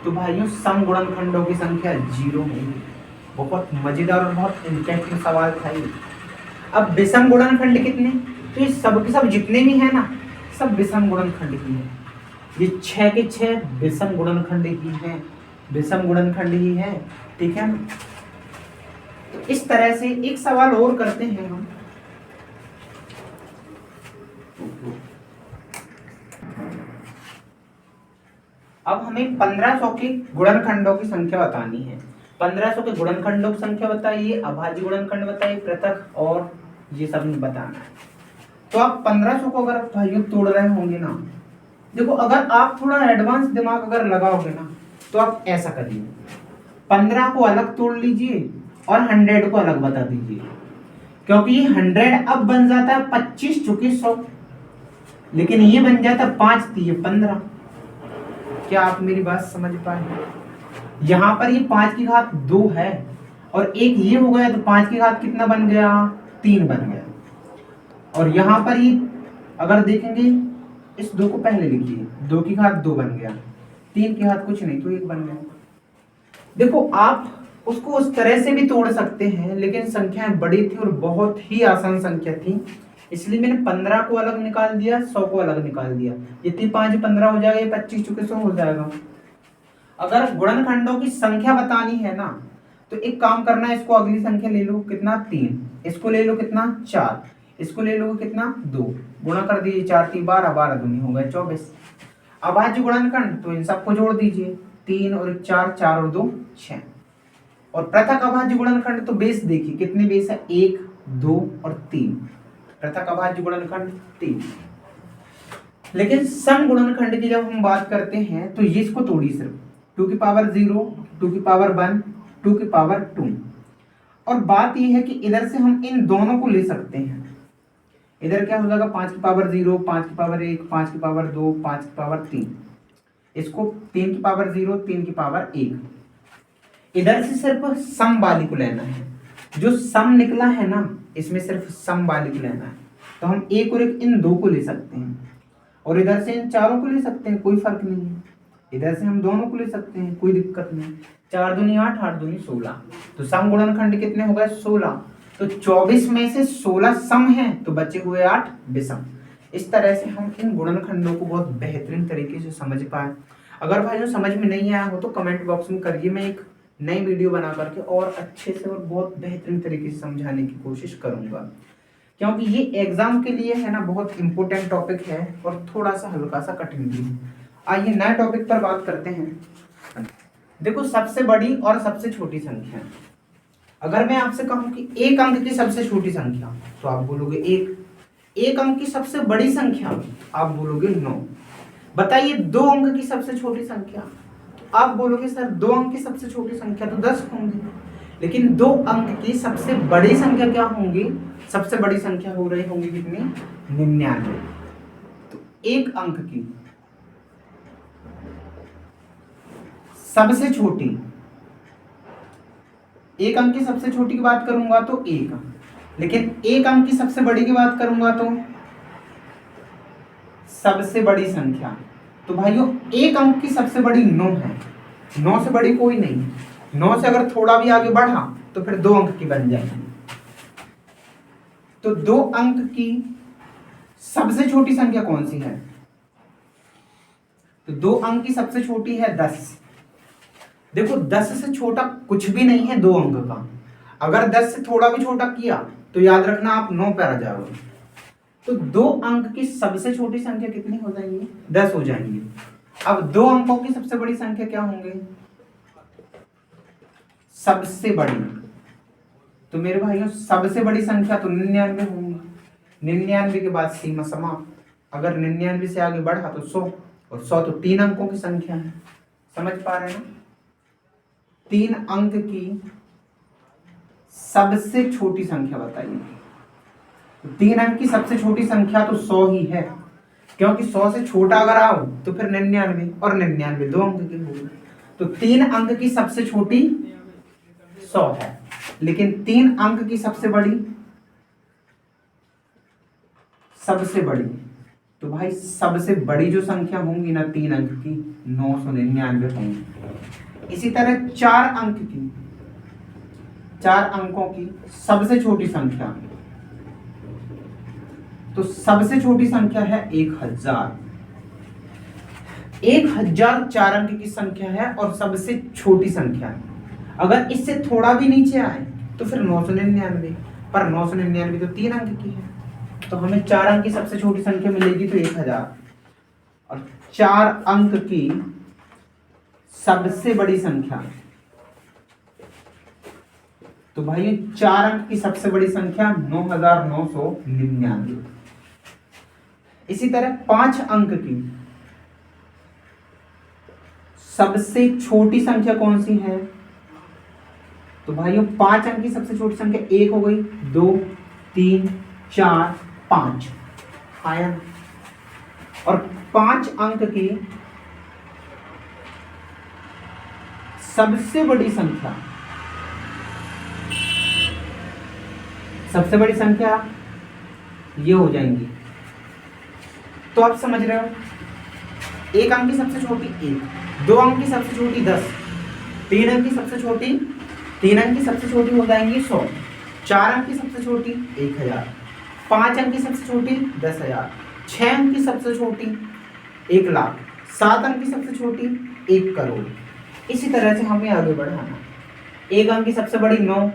तो भाइयों सम गुणनखंडों की संख्या 0 होगी। बहुत मजेदार और बहुत इंटरेस्टिंग सवाल था ये। अब विषम गुणनखंड कितने? तो ये सब के सब जितने भी हैं ना सब विषम गुणनखंड ही है। ये 6 के 6 विषम गुणनखंड ही हैं, विषम गुणनखंड ही है। ठीक है, तो इस तरह से एक सवाल और करते हैं हम। अब हमें 1500 के गुणनखंडों की संख्या बतानी है। 1500 के गुणनखंडों की संख्या बताइए, अभाज्य गुणनखंड बताइए, पृथक, और ये सब बताना है। तो आप 1500 को अगर भाइयों तोड़ रहे होंगे ना, देखो अगर आप थोड़ा एडवांस दिमाग अगर लगाओगे ना तो आप ऐसा करिए, 15 को अलग तोड़ लीजिए और 100 को अलग बता दीजिए, क्योंकि ये 100 अब बन जाता है 25 चुके 100, लेकिन ये बन जाता है 5 दिए 15। क्या आप मेरी बात समझ पाए? यहाँ पर ये 5 की घात 2 है और एक ये हो गया, तो 5 की घात कितना बन गया? 3 बन गया। और यहाँ पर ये अगर देखेंगे इस 2 को पहले लिखिए, 2 की घात 2 बन गया, 3 की घात कुछ नहीं तो 1 बन गया। देखो आप उसको उस तरह से भी तोड़ सकते हैं, लेकिन संख्याएं बड़ी थी और बहुत ही आसान संख्या थी, इसलिए मैंने 15 को अलग निकाल दिया, 100 को अलग निकाल दिया। इतनी 5 15 हो जाएगा, ये 25 चुके 100 हो जाएगा। अगर गुणनखंडों की संख्या बतानी है ना तो एक काम करना है, इसको अगली संख्या ले लो, कितना? 3, इसको ले लो कितना? 4, इसको ले लो कितना? 2, गुणा कर दीजिए, 4 3 12, 12 दूनी हो गए 24। अभाज्य गुणनखंड तो इन सबको जोड़ दीजिए, 3 और 4, 4 और 2 6। और पृथक अभाज्य गुणनखंड तो बेस देखिए कितने बेस है, 1 2 और 3। पृथक अभाज्य गुणनखंड 3। लेकिन सम गुणनखंड की जब हम बात करते हैं तो ये इसको तोड़ी सिर्फ 2 की पावर 0, 2 की पावर 1, 2 की पावर 2। और बात यह है कि इधर से हम इन दोनों को ले सकते हैं। इधर क्या हो जाएगा, 5 की पावर 0, 5 की पावर 1, 5 की पावर 2, 5 की पावर 3। इसको 3 की पावर 0, 3 की पावर 1। इधर से सिर्फ सम वाली को लेना है। जो सम निकला है ना, इसमें सिर्फ सम वाली को लेना है। तो हम एक और एक इन दो को ले सकते हैं, और इधर से इन चारों को ले सकते हैं, कोई फर्क नहीं है। इधर से हम दोनों को ले सकते हैं, कोई दिक्कत नहीं। 4 दूनी 8, 8 दूनी 16। तो सम गुणनखंड कितने हो गए, 16। तो 24 में से 16 सम है, तो बचे हुए 8 विषम। इस तरह से हम इन गुणनखंडों को बहुत बेहतरीन तरीके से समझ पाए। अगर भाइयों समझ में नहीं आया हो तो कमेंट बॉक्स में करिए, मैं एक नई वीडियो बना करके और अच्छे से और बहुत बेहतरीन तरीके से समझाने की कोशिश करूंगा, क्योंकि ये एग्जाम के लिए है ना बहुत इंपॉर्टेंट टॉपिक है और थोड़ा सा हल्का सा कठिन भी है। आइए नए टॉपिक पर बात करते हैं। देखो सबसे बड़ी और सबसे छोटी संख्या, अगर मैं आपसे कहूं कि एक अंक की सबसे छोटी संख्या तो आप बोलोगे 1। एक अंक की सबसे बड़ी संख्या आप बोलोगे 9। बताइए 2 अंक की सबसे छोटी संख्या, तो आप बोलोगे सर 2 अंक की सबसे छोटी संख्या तो 10 होंगी। लेकिन 2 अंक की सबसे बड़ी संख्या क्या होंगी, सबसे बड़ी संख्या हो रही होंगी कितनी, 99। तो एक अंक की सबसे छोटी, एक अंक की सबसे छोटी की बात करूंगा तो 1, लेकिन एक अंक की सबसे बड़ी की बात करूंगा तो सबसे बड़ी संख्या। तो भाइयों एक अंक की सबसे बड़ी 9 है, 9 से बड़ी कोई नहीं है। 9 से अगर थोड़ा भी आगे बढ़ा तो फिर 2 अंक की बन जाएगी। तो 2 अंक की सबसे छोटी संख्या कौन सी है, तो 2 अंक की सबसे छोटी है 10। देखो 10 से छोटा कुछ भी नहीं है 2 अंक का। अगर 10 से थोड़ा भी छोटा किया तो याद रखना आप 9 पर आ जाओगे। तो 2 अंक की सबसे छोटी संख्या कितनी हो जाएंगी, 10 हो जाएंगी। अब 2 अंकों की सबसे बड़ी संख्या क्या होंगे, सबसे बड़ी। तो मेरे भाइयों सबसे बड़ी संख्या तो 99 होंगी। 99 के बाद सीमा समाप्त। अगर 99 से आगे बढ़ा तो 100, और 100 तो 3 अंकों की संख्या है। समझ पा रहे हैं ना, 3 अंक की सबसे छोटी संख्या बताइए। 3 अंक की सबसे छोटी संख्या तो 100 ही है, क्योंकि 100 से छोटा अगर आओ तो फिर 99, और 99 2 अंक की होगी। तो 3 अंक की सबसे छोटी 100 है, लेकिन 3 अंक की सबसे बड़ी, सबसे बड़ी, तो भाई सबसे बड़ी जो संख्या होंगी ना 3 अंक की 999 होंगी। इसी तरह 4 अंक की, 4 अंकों की सबसे छोटी संख्या, तो सबसे छोटी संख्या है 1000। 1000 4 अंक की संख्या है और सबसे छोटी संख्या है। अगर इससे थोड़ा भी नीचे आए तो फिर 999, पर 999 तो 3 अंक की है। तो हमें 4 अंक की सबसे छोटी संख्या मिलेगी तो 1000, और 4 अंक की सबसे बड़ी संख्या, तो भाई 4 अंक की सबसे बड़ी संख्या 9999। इसी तरह 5 अंक की सबसे छोटी संख्या कौन सी है, तो भाइयों 5 अंक की सबसे छोटी संख्या 1 हो गई, 2 3 4 5 आया। और 5 अंक की सबसे बड़ी संख्या, सबसे बड़ी संख्या ये हो जाएंगी। तो आप समझ रहे हो, 1 अंक की सबसे छोटी 1, 2 अंक की सबसे छोटी 10, 3 अंक की सबसे छोटी, 3 अंक की सबसे छोटी हो जाएंगी 100, 4 अंक की सबसे छोटी 1000, 5 अंक की सबसे छोटी 10,000, 6 अंक की सबसे छोटी 1,00,000, 7 अंक की सबसे छोटी 1 करोड़। इसी तरह से हमें आगे बढ़ाना। 1 अंक की सबसे बड़ी 9,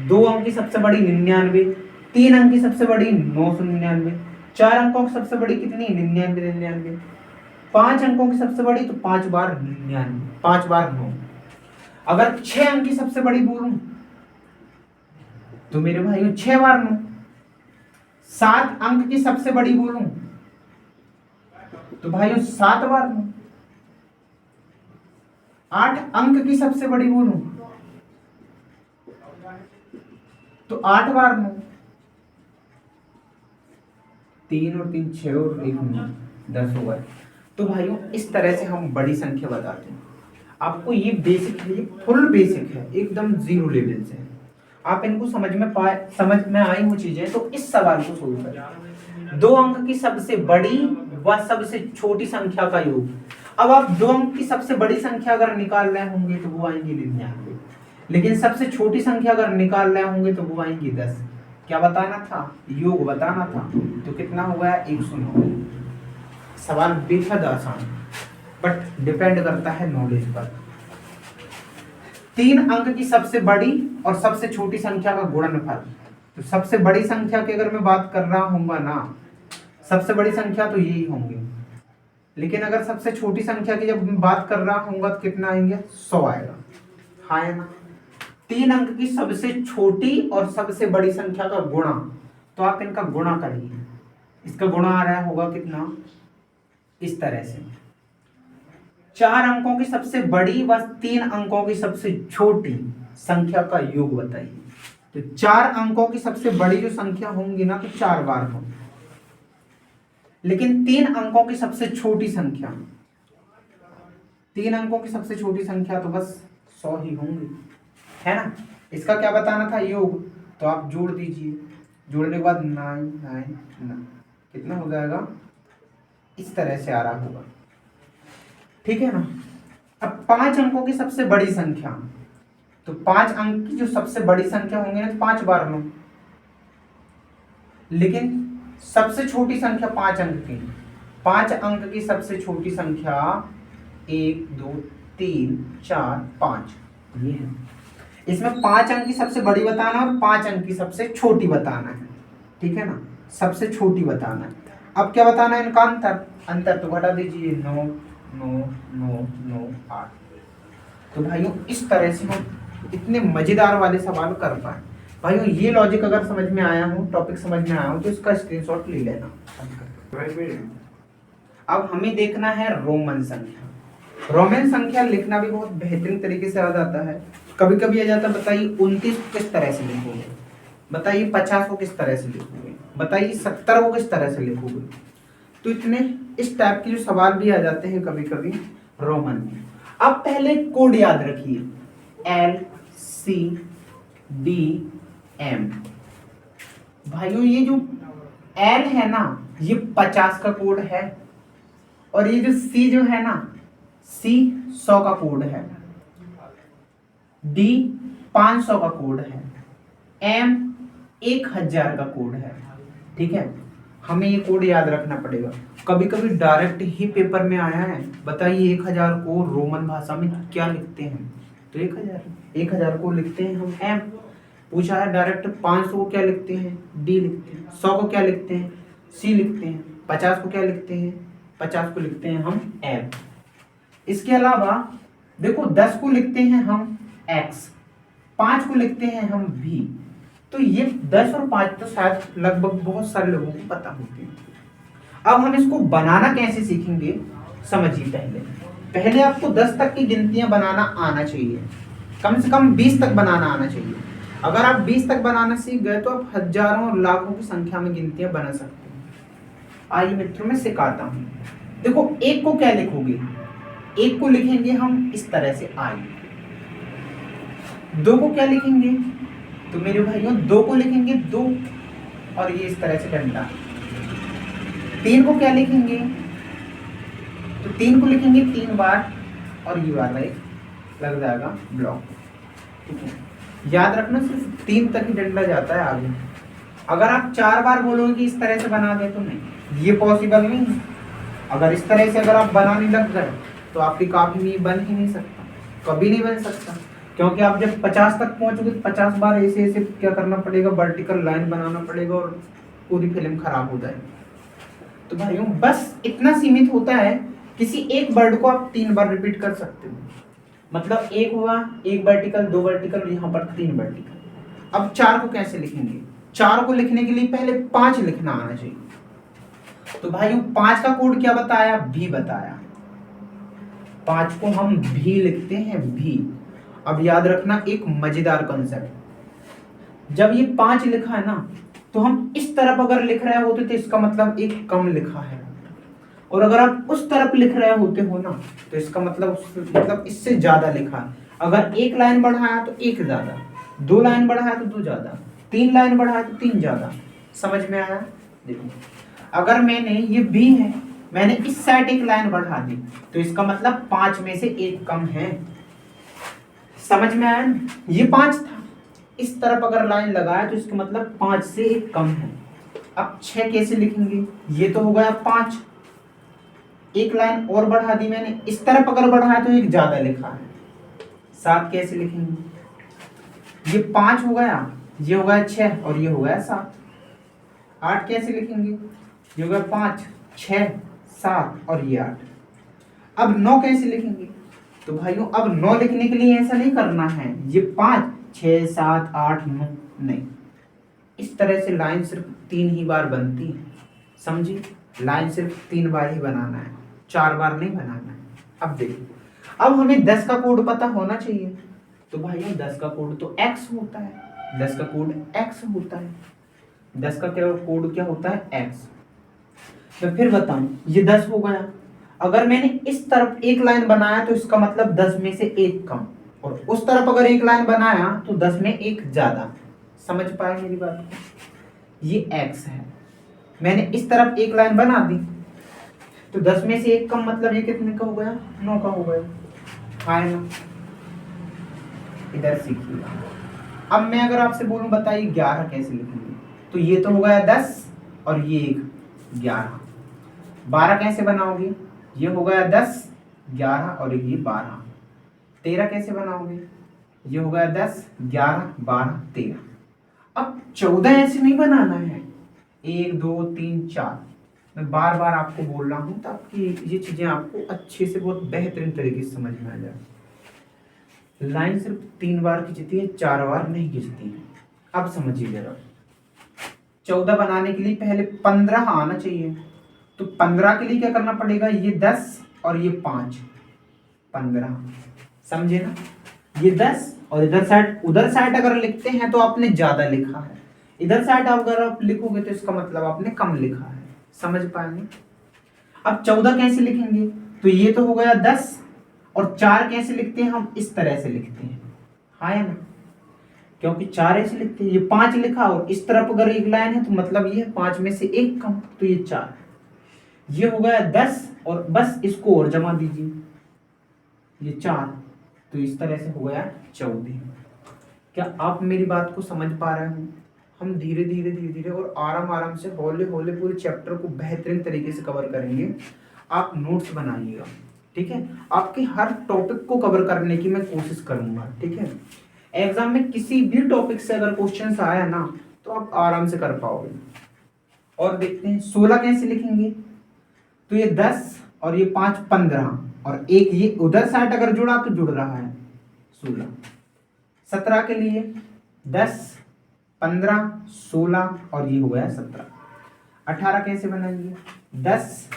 2 अंक की सबसे बड़ी 99, 3 अंक की सबसे बड़ी 999, 4 अंकों की सबसे बड़ी कितनी 99, 5 अंकों की सबसे बड़ी तो 5 बार 99, 5 बार 9। अगर 6 अंक की सबसे बड़ी बोलूं तो मेरे भाइयों 6 बार 9। 7 अंक की सबसे बड़ी बोलूं तो भाइयों 7 बार 9। 8 अंक की सबसे बड़ी बोलूं तो 8 बार 9। 3 और 3 6 और 1 9, 10 हो गए। तो भाइयों इस तरह से हम बड़ी संख्या बताते हैं। आपको ये बेसिक है, ये फुल बेसिक है, एकदम जीरो लेवल से। आप इनको समझ में आई हो चीजें तो इस सवाल को सोल्व करें। 2 अंक की सबसे बड़ी व सबसे छोटी संख्या का योग। अब आप 2 अंक की सबसे बड़ी संख्या अगर निकाल रहे होंगे तो वो आएंगे 99, लेकिन सबसे छोटी संख्या अगर निकाल रहे होंगे तो वो आएंगी 10। क्या बताना था? योग बताना था। तो कितना हो गया? 109। सवाल बेहद आसान, बट डिपेंड करता है नॉलेज पर। 3 अंक की सबसे बड़ी और सबसे छोटी संख्या का गुणनफल। तो सबसे बड़ी संख्या की अगर मैं बात कर रहा हूंगा ना, सबसे बड़ी संख्या तो यही होंगी, लेकिन अगर सबसे छोटी संख्या की जब मैं बात कर रहा हूंगा तो कितना आएंगे? 100 आएगा। हाँ है ना? 3 अंक की सबसे छोटी और सबसे बड़ी संख्या का गुणा, तो आप इनका गुणा करिए। इसका गुणा आ रहा होगा कितना? इस तरह से। 4 अंकों की सबसे बड़ी व 3 अंकों की सबसे छोटी संख्या का योग बताइए। तो 4 अंकों की सबसे बड़ी जो संख्या होंगी ना तो 4 बार होंगी, लेकिन 3 अंकों की सबसे छोटी संख्या, 3 अंकों की सबसे छोटी संख्या तो बस 100 ही होंगी, है ना? इसका क्या बताना था? योग। तो आप जोड़ दीजिए, जोड़ने के बाद 9 9 9 कितना हो जाएगा? इस तरह से आ रहा होगा, ठीक है ना? अब 5 अंकों की सबसे बड़ी संख्या, तो 5 अंक की जो सबसे बड़ी संख्या होंगी ना तो 5 बार लो, लेकिन सबसे छोटी संख्या 5 अंक की, 5 अंक की सबसे छोटी संख्या 1 2 3 4 5 ये है। इसमें 5 अंक की सबसे बड़ी बताना और 5 अंक की सबसे छोटी बताना है, ठीक है ना? सबसे छोटी बताना है। अब क्या बताना है? इनका अंतर तो घटा दीजिए, 9 9 9 9 8। तो भाइयों इस तरह से हम इतने मजेदार वाले सवाल कर पाए। भाइयों ये लॉजिक अगर समझ में आया हो, टॉपिक समझ में आया हो तो इसका स्क्रीनशॉट ले लेना। अब हमें देखना है रोमन संख्या। रोमन संख्या लिखना भी बहुत बेहतरीन तरीके से आ जाता है। कभी कभी आ जाता है, बताइए 29 को किस तरह से लिखोगे, बताइए 50 को किस तरह से लिखोगे, बताइए 70 को किस तरह से लिखोगे। तो इतने इस टाइप के जो सवाल भी आ जाते हैं कभी कभी रोमन में। अब पहले कोड याद रखिए, LCDM। भाइयों ये जो L है ना ये 50 का कोड है, और ये जो C जो है ना C 100 का कोड है, D 500 का कोड है, M 1000 का कोड है, ठीक है? हमें ये कोड याद रखना पड़ेगा। कभी कभी डायरेक्ट ही पेपर में आया है, बताइए 1000 को रोमन भाषा में क्या लिखते हैं? तो 1000 को लिखते हैं हम M। पूछा है डायरेक्ट 500 को क्या लिखते हैं? D लिखते हैं। 100 को क्या लिखते हैं? C लिखते हैं। 50 को क्या लिखते हैं? 50 को लिखते हैं हम M। इसके अलावा देखो 10 को लिखते हैं हम X, 5 को लिखते हैं हम V। तो ये 10 और 5 तो शायद लगभग बहुत सारे लोगों को पता होते हैं। अब हम इसको बनाना कैसे सीखेंगे समझिए। पहले आपको 10 तक की गिनतियां बनाना आना चाहिए, कम से कम 20 तक बनाना आना चाहिए। अगर आप 20 तक बनाना सीख गए तो आप हजारों और लाखों की संख्या में गिनतियां बना सकते हैं। आइए मित्रों मैं सिखाता हूँ। देखो 1 को क्या लिखोगे? 1 को लिखेंगे हम इस तरह से I। 2 को क्या लिखेंगे? तो मेरे भाइयों 2 को लिखेंगे 2 और ये इस तरह से डंडा। 3 को क्या लिखेंगे? तो 3 को लिखेंगे 3 बार और ये वाला एक लग जाएगा ब्लॉक, ठीक है? याद रखना सिर्फ 3 तक ही डंडा जाता है आगे। अगर आप 4 बार बोलोगे कि इस तरह से बना दे तो नहीं, ये पॉसिबल नहीं है। अगर इस तरह से अगर आप बनाने लग गए तो आपकी कॉपी में बन ही नहीं सकता, कभी नहीं बन सकता, क्योंकि आप जब 50 तक पहुंचोगे तो 50 बार ऐसे ऐसे क्या करना पड़ेगा, वर्टिकल लाइन बनाना पड़ेगा और पूरी फिल्म खराब हो जाएगी। तो भाइयों बस इतना सीमित होता है किसी एक वर्ड को आप 3 बार रिपीट कर सकते हो, मतलब एक हुआ, एक वर्टिकल, 2 वर्टिकल, यहाँ पर 3 वर्टिकल। अब 4 को कैसे लिखेंगे? 4 को लिखने के लिए पहले 5 लिखना आना चाहिए। तो भाइयों 5 का कोड क्या बताया? भी बताया। 5 को हम भी लिखते हैं, भी। अब याद रखना एक मजेदार कंसेप्ट, जब ये 5 लिखा है ना, तो हम इस तरफ अगर लिख रहे होते तो इसका मतलब एक कम लिखा है, और अगर आप उस तरफ लिख रहे होते हो ना, तो इसका मतलब इससे ज्यादा लिखा है। अगर एक लाइन बढ़ाया तो एक ज्यादा, 2 लाइन बढ़ाया तो 2 ज्यादा, 3 लाइन बढ़ाया तो 3 ज्यादा। समझ में आया? देखो, अगर मैंने ये बी है, मैंने इस साइड एक लाइन बढ़ा दी, तो इसका मतलब 5 में से एक कम है। समझ में आया? ये 5 था, इस तरफ अगर लाइन लगाया तो इसका मतलब 5 से एक कम है। अब 6 कैसे लिखेंगे? ये तो हो गया 5, एक लाइन और बढ़ा दी मैंने, इस तरफ अगर बढ़ाया तो एक ज्यादा लिखा है। 7 कैसे लिखेंगे? ये 5 हो गया, ये हो गया 6 और ये हो गया 7। 8 कैसे लिखेंगे? ये हो गया 5, 6, 7 और ये 8। अब 9 कैसे लिखेंगे? तो भाइयों अब 9 लिखने के लिए ऐसा नहीं करना है, ये 5, 6, 7, 8, 9 नहीं, इस तरह से लाइन सिर्फ 3 ही बार बनती है। समझी? लाइन सिर्फ 3 बार ही बनाना है, 4 बार नहीं बनाना है। अब देखो, अब हमें 10 का कोड पता होना चाहिए। तो भाइयों 10 का कोड तो x होता है, 10 का कोड x होता है। 10 का क्या कोड क्या होता है? x। मैं फिर बताऊं, ये 10 हो गया, अगर मैंने इस तरफ एक लाइन बनाया तो इसका मतलब 10 में से एक कम, और उस तरफ अगर एक लाइन बनाया तो 10 में एक ज्यादा। समझ पाए मेरी बात को? ये x है, मैंने इस तरफ एक लाइन बना दी तो 10 में से एक कम, मतलब ये कितने का हो गया? 9 का हो गया। आए ना? इधर सीखिएगा। अब मैं अगर आपसे बोलूं बताइए 11 कैसे लिखेंगे? तो ये तो हो गया 10 और ये एक 11। 12 कैसे बनाओगे? ये हो गया 10, 11 और ये 12। 13 कैसे बनाओगे? ये हो गया 10, 11, 12, 13। अब 14 ऐसे नहीं बनाना है, 1, 2, 3, 4। मैं बार बार आपको बोल रहा हूं ताकि ये चीजें आपको अच्छे से, बहुत बेहतरीन तरीके से समझ में आ जाए। लाइन सिर्फ 3 बार खींचती है, 4 बार नहीं खींचती है। अब समझिए जरा, 14 बनाने के लिए पहले 15 आना चाहिए, तो 15 के लिए क्या करना पड़ेगा? ये 10 और ये 5, 15। समझे ना? ये 10 और इधर साइड, उधर साइड अगर लिखते हैं तो आपने ज्यादा लिखा है, इधर साइड अगर आप लिखोगे तो इसका मतलब आपने कम लिखा है। समझ पाएंगे? अब 14 कैसे लिखेंगे? तो ये तो हो गया 10, और 4 कैसे लिखते हैं? हम इस तरह से लिखते हैं, हाँ ना? क्योंकि 4 ऐसे लिखते हैं, ये 5 लिखा और इस तरफ अगर एक लाइन है तो मतलब ये 5 में से एक कम, तो ये 4। ये हो गया 10 और बस इसको और जमा दीजिए, ये 4, तो इस तरह से हो गया 14। क्या आप मेरी बात को समझ पा रहे हो? हम धीरे धीरे धीरे धीरे और आराम आराम से हौले हौले पूरे चैप्टर को बेहतरीन तरीके से कवर करेंगे। आप नोट्स बनाइएगा, ठीक है? आपके हर टॉपिक को कवर करने की मैं कोशिश करूंगा, ठीक है? एग्जाम में किसी भी टॉपिक से अगर क्वेश्चन आया ना तो आप आराम से कर पाओगे। और देखते हैं 16 कैसे लिखेंगे? तो ये 10 और ये 5, 15, और एक ये उधर साइड अगर जुड़ा तो जुड़ रहा है 16। 17 के लिए 10, 15, 16 और ये हो गया 17। 18 कैसे बनाएंगे? 10,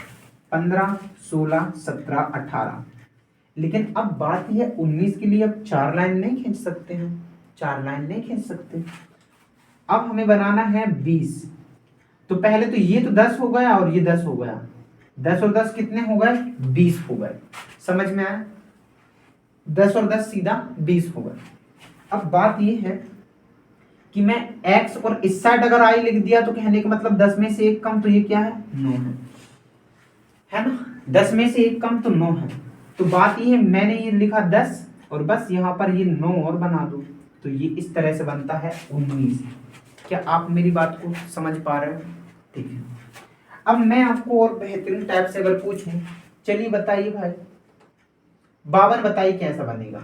15, 16, 17, 18। लेकिन अब बात यह 19 के लिए अब 4 लाइन नहीं खींच सकते हैं, 4 लाइन नहीं खींच सकते। अब हमें बनाना है 20। तो पहले तो ये तो 10 हो गया और ये 10 हो गया, 10 और 10 कितने हो गए? 20 हो गए। समझ में आया? 10 और 10 सीधा 20 हो गए। अब बात ये है कि मैं x और इस साइड अगर i लिख दिया तो कहने का मतलब 10 में से एक कम, तो ये क्या है? 9 है ना? 10 में से एक कम तो 9 है। तो बात ये है, मैंने ये लिखा 10 और बस यहाँ पर ये 9 और बना दो, तो ये इस तरह से बनता है 19। क्या आप मेरी बात को समझ पा रहे हो? ठीक है। अब मैं आपको और बेहतरीन टाइप से अगर पूछूं, चलिए बताइए भाई 52 बताइए कैसा बनेगा?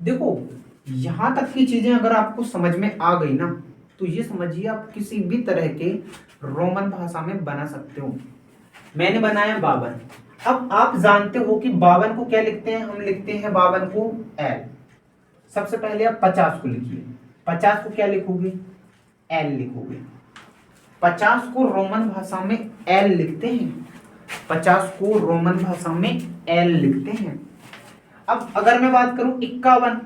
देखो यहां तक की चीजें अगर आपको समझ में आ गई ना, तो ये समझिए आप किसी भी तरह के रोमन भाषा में बना सकते हो। मैंने बनाया 52। अब आप जानते हो कि 52 को क्या लिखते हैं, हम लिखते हैं 52 को एल। सबसे पहले आप 50 को लिखिए, 50 को क्या लिखोगे, एल लिखोगे। 50 को रोमन भाषा में एल लिखते हैं, 50 को रोमन भाषा में एल लिखते हैं। अब अगर मैं बात करूं 51,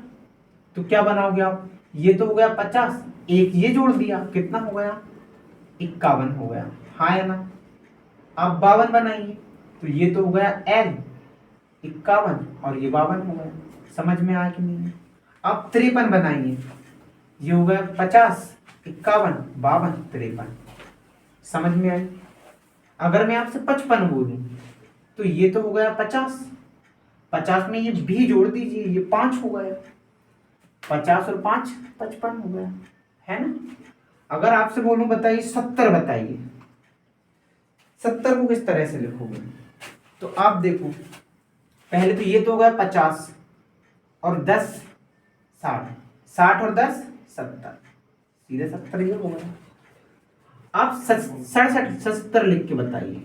तो क्या बनाओगे आप, ये तो हो गया 50, एक ये जोड़ दिया, कितना हो गया, 51 हो गया, हाँ या ना। आप 52 बनाइए, तो ये तो हो गया एल 51 और ये 52 हो गया। समझ में आया कि नहीं। आप 53 बनाइए, ये हो गया 50, 51, 52, 53। समझ में आई। अगर मैं आपसे 55 बोलूं, तो ये तो हो गया 50, 50 में ये भी जोड़ दीजिए, ये 5 हो गया, 50 और 5 55 हो गया, है ना। अगर आपसे बोलूं बताइए 70 बताइए, 70 को किस तरह से लिखोगे, तो आप देखो, पहले तो ये तो हो गया 50 और 10 60, 60 और 10 70, सीधे 70 ये हो गया। आप 67 70 लिख के बताइए,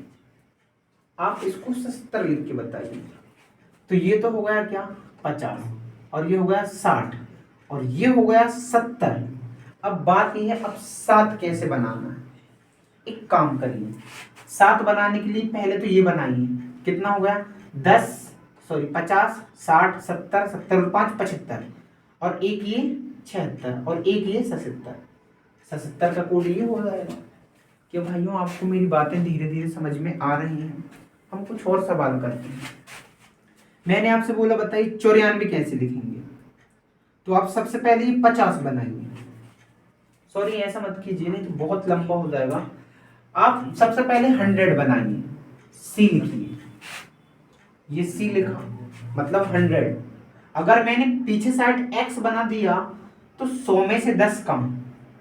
आप इसको 70 लिख के बताइए, तो ये तो हो गया क्या 50 और ये हो गया 60 और ये हो गया 70। अब बात ये है, अब 7 कैसे बनाना है। एक काम करिए, 7 बनाने के लिए पहले तो ये बनाइए, कितना हो गया 50 60 70 70 और 5 75 और एक ये 76 और एक ये 77, 77 का कोड ये हो जाएगा। कि भाइयों आपको मेरी बातें धीरे धीरे समझ में आ रही हैं। हम कुछ और सवाल करते हैं। मैंने आपसे बोला बताइए 94 कैसे लिखेंगे, तो आप सबसे पहले ये 50 बनाइए, सॉरी ऐसा मत कीजिए नहीं तो बहुत लंबा हो जाएगा। आप सबसे पहले 100 बनाइए, सी लिखिए, ये सी लिखा मतलब 100। अगर मैंने पीछे साइड x बना दिया तो 100 में से 10 कम,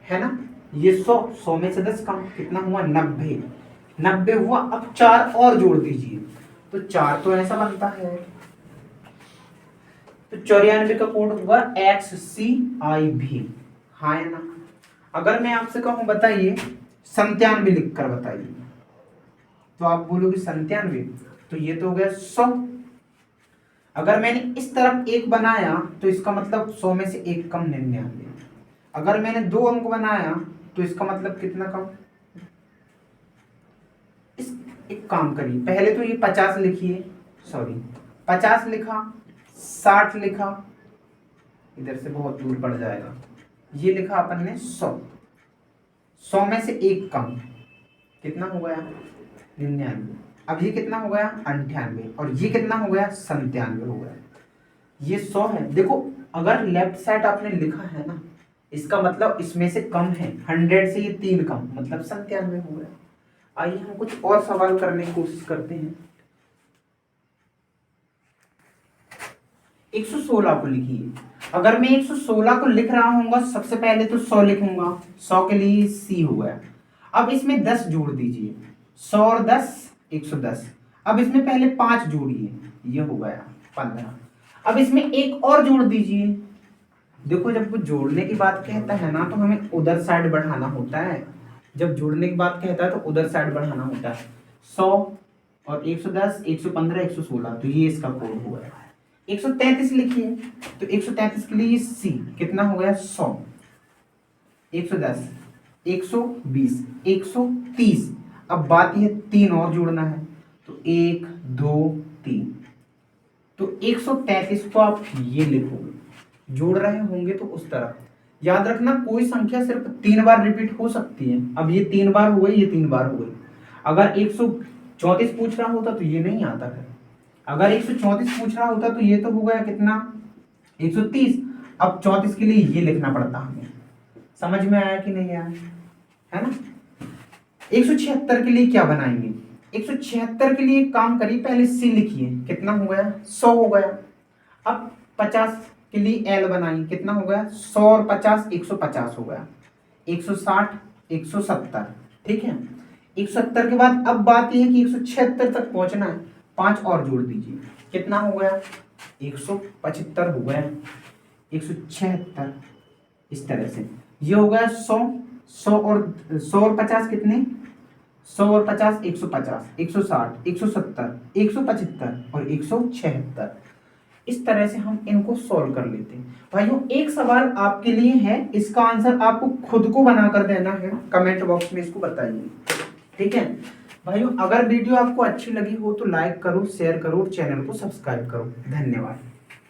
है ना, ये 100 में से 10 कम कितना हुआ 90, 90 हुआ। अब 4 और जोड़ दीजिए, तो 4 तो ऐसा बनता है, तो 94 का कोड होगा XCIV, हाँ या ना। अगर मैं आपसे कहूं बताइए 97 लिख कर बताइए, तो आप बोलोगे 97, तो ये तो हो गया 100। अगर मैंने इस तरफ एक बनाया तो इसका मतलब 100 में से एक कम 99। अगर मैंने 2 अंक बनाया तो इसका मतलब कितना कम। इस एक काम करिए, पहले तो ये 50 लिखिए, सॉरी 50 लिखा, 60 लिखा, इधर से बहुत दूर पड़ जाएगा, ये लिखा अपन ने 100, 100 में से एक कम कितना हो गया 99। अब ये कितना हो गया 98 और ये कितना हो गया 97 हो गया। ये 100 है, देखो अगर लेफ्ट साइड आपने लिखा है ना, इसका मतलब इसमें से कम है, 100 से ये 3 कम मतलब 97 हो गया। आइए हम कुछ और सवाल करने की कोशिश करते हैं। 116 को लिखिए। अगर मैं 116 को लिख रहा हूँ सबसे पहले तो 100 लिखूंगा, 100 के लिए सी हो गया। अब इसमें 10 जोड़ दीजिए, 100 और 10 110। अब इसमें पहले 5 जोड़िए, ये हो गया 15। अब इसमें एक और जोड़ दीजिए। देखो जब वो जोड़ने की बात कहता है ना तो हमें उधर साइड बढ़ाना होता है, जब जोड़ने की बात कहता है तो उधर साइड बढ़ाना होता है। 100 और 110 115 116, तो ये इसका कोड हो गया। 133 लिखिए, तो 133 के लिए सी कितना हो गया 100, 110 120 130। अब बात ये 3 और जोड़ना है, तो 1 2 3, तो 133 को आप ये लिखोगे, जोड़ रहे होंगे तो उस तरफ। याद रखना कोई संख्या सिर्फ 3 बार रिपीट हो सकती है। अब ये 3 बार हो गई, ये 3 बार हो गई। अगर 134 पूछ रहा होता तो ये नहीं आता है, अगर 134 पूछ रहा होता तो ये तो हो गया कितना 130। अब 34 के लिए ये लिखना पड़ता हमें। समझ में आया कि नहीं आया, है ना। 176 के लिए क्या बनाएंगे, 176 के लिए काम करिए, पहले सी लिखिए, कितना हो गया 100 हो गया। अब 50 के लिए एल बनाइए, कितना हो गया 100 और 50 150 हो गया, 160 170, ठीक है। 170 के बाद अब बात यह है कि 176 तक पहुंचना है, 5 और जोड़ दीजिए, कितना हो गया 175 हो गया, 176। इस तरह से ये हो गया 100 100 और 50 कितने 100 और 50 150, 160, 170, 175 और 176। इस तरह से हम इनको सॉल्व कर लेते हैं। भाइयों एक सवाल आपके लिए है, इसका आंसर आपको खुद को बनाकर देना है, कमेंट बॉक्स में इसको बताइए, ठीक है। भाइयों अगर वीडियो आपको अच्छी लगी हो तो लाइक करो, शेयर करो और चैनल को सब्सक्राइब करो। धन्यवाद।